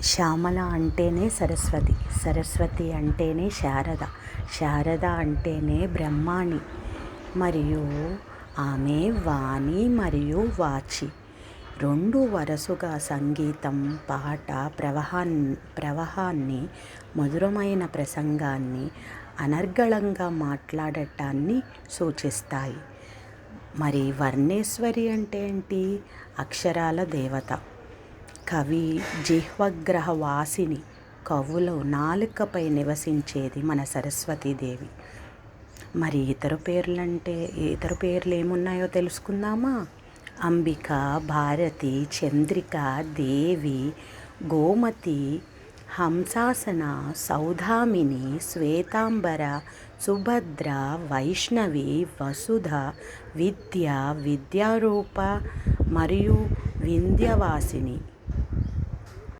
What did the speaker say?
శ్యామల అంటేనే సరస్వతి, సరస్వతి అంటేనే శారద, శారద అంటేనే బ్రహ్మాణి, మరియు ఆమె వాణి మరియు వాచి. రెండు వరుసగా సంగీతం, పాట, ప్రవాహాన్ని, మధురమైన ప్రసంగాన్ని, అనర్గళంగా మాట్లాడటాన్ని సూచిస్తాయి. మరి వర్ణేశ్వరి అంటే ఏంటి? అక్షరాల దేవత, కవి జిహ్వగ్రహ వాసిని, కవులు నాలుకపై నివసించేది మన సరస్వతీదేవి. మరి ఇతర పేర్లు ఏమున్నాయో తెలుసుకుందామా? అంబిక, భారతి, చంద్రిక, దేవి, గోమతి, హంసాసన, సౌధామిని, శ్వేతాంబర, సుభద్ర, వైష్ణవి, వసుధ, విద్య, విద్యారూప మరియు వింధ్యవాసిని.